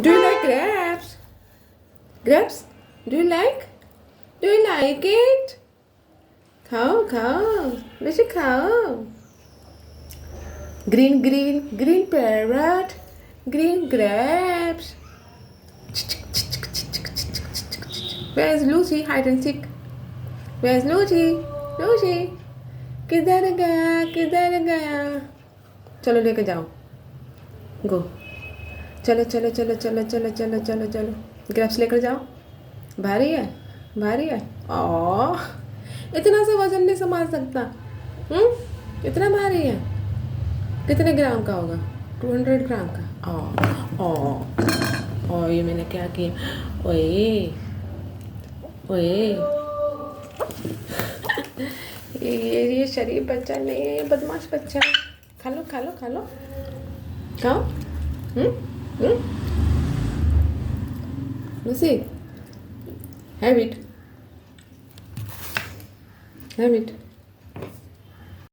Do you like grapes? Grapes? Do you like? Do you like it? खाओ खाओ वैसे खाओ. Green parrot. Green grapes. Where's Lucy? Hide and seek. Where's Lucy? Lucy. किधर गया? चलो लेके जाओ. Go. चलो चलो चलो चलो चलो चलो चलो चलो. ग्रेप्स लेकर जाओ. भारी है. इतना सा वजन नहीं संभाल सकता. इतना भारी है. कितने ग्राम का होगा? 200 ग्राम का. ये मैंने क्या किया? ओए ये शरीफ बच्चा नहीं है, ये बदमाश बच्चा है. खा लो खाओ. Lucy, have it.